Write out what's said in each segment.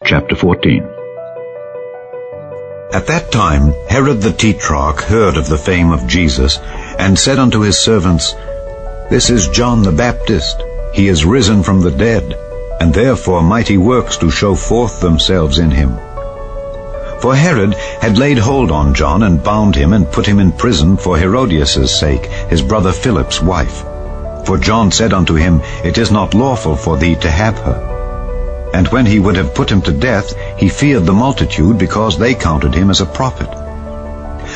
Chapter 14. At that time Herod the Tetrarch heard of the fame of Jesus, and said unto his servants, This is John the Baptist. He is risen from the dead, and therefore mighty works do show forth themselves in him. For Herod had laid hold on John, and bound him, and put him in prison for Herodias' sake, his brother Philip's wife. For John said unto him, It is not lawful for thee to have her. And when he would have put him to death, he feared the multitude, because they counted him as a prophet.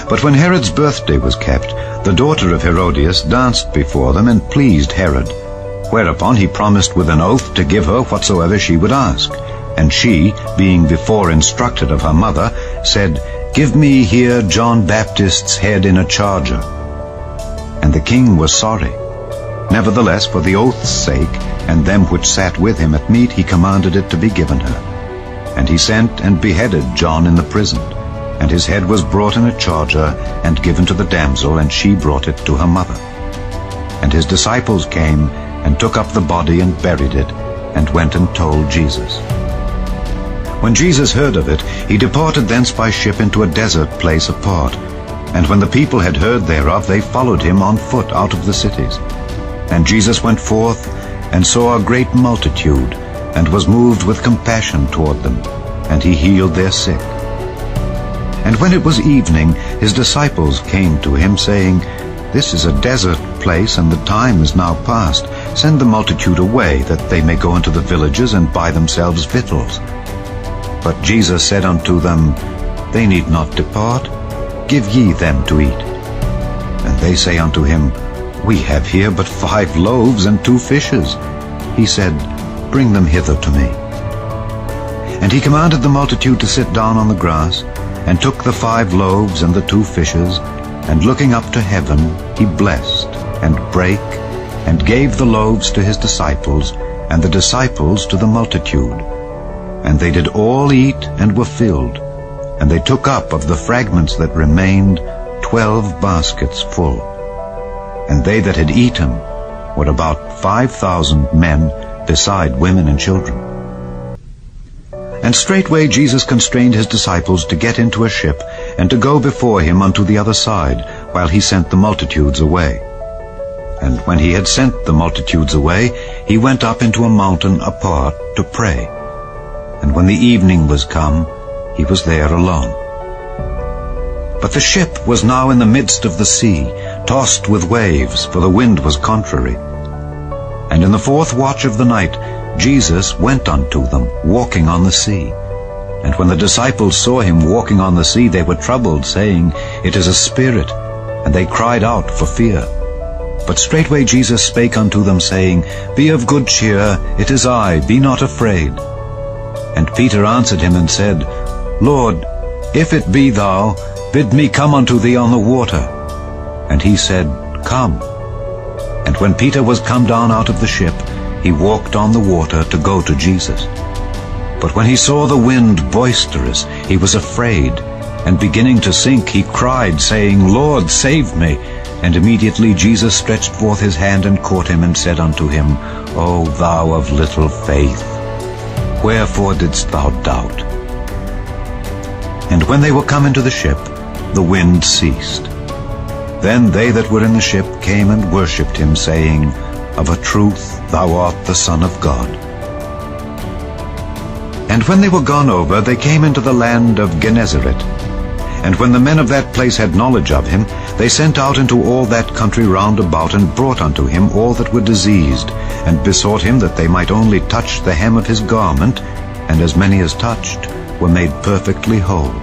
But when Herod's birthday was kept, the daughter of Herodias danced before them, and pleased Herod. Whereupon he promised with an oath to give her whatsoever she would ask. And she, being before instructed of her mother, said, Give me here John Baptist's head in a charger. And the king was sorry. Nevertheless, for the oath's sake, and them which sat with him at meat, he commanded it to be given her. And he sent and beheaded John in the prison. And his head was brought in a charger, and given to the damsel, and she brought it to her mother. And his disciples came, and took up the body, and buried it, and went and told Jesus. When Jesus heard of it, he departed thence by ship into a desert place apart. And when the people had heard thereof, they followed him on foot out of the cities. And Jesus went forth, and saw a great multitude, and was moved with compassion toward them, and he healed their sick. And when it was evening, his disciples came to him, saying, This is a desert place, and the time is now past. Send the multitude away, that they may go into the villages, and buy themselves victuals. But Jesus said unto them, They need not depart. Give ye them to eat. And they say unto him, We have here but 5 loaves and 2 fishes. He said, Bring them hither to me. And he commanded the multitude to sit down on the grass, and took the 5 loaves and the 2 fishes, and looking up to heaven, he blessed, and brake, and gave the loaves to his disciples, and the disciples to the multitude. And they did all eat, and were filled. And they took up of the fragments that remained 12 baskets full. And they that had eaten were about 5,000 men, beside women and children. And straightway Jesus constrained his disciples to get into a ship, and to go before him unto the other side, while he sent the multitudes away. And when he had sent the multitudes away, he went up into a mountain apart to pray. And when the evening was come, he was there alone. But the ship was now in the midst of the sea, tossed with waves, for the wind was contrary. And in the 4th watch of the night Jesus went unto them, walking on the sea. And when the disciples saw him walking on the sea, they were troubled, saying, It is a spirit. And they cried out for fear. But straightway Jesus spake unto them, saying, Be of good cheer, it is I, be not afraid. And Peter answered him and said, Lord, if it be thou, bid me come unto thee on the water. And he said, Come. And when Peter was come down out of the ship, he walked on the water to go to Jesus. But when he saw the wind boisterous, he was afraid, and beginning to sink, he cried, saying, Lord, save me. And immediately Jesus stretched forth his hand, and caught him, and said unto him, O thou of little faith, wherefore didst thou doubt? And when they were come into the ship, the wind ceased. Then they that were in the ship came and worshipped him, saying, Of a truth thou art the Son of God. And when they were gone over, they came into the land of Gennesaret. And when the men of that place had knowledge of him, they sent out into all that country round about, and brought unto him all that were diseased, and besought him that they might only touch the hem of his garment, and as many as touched were made perfectly whole.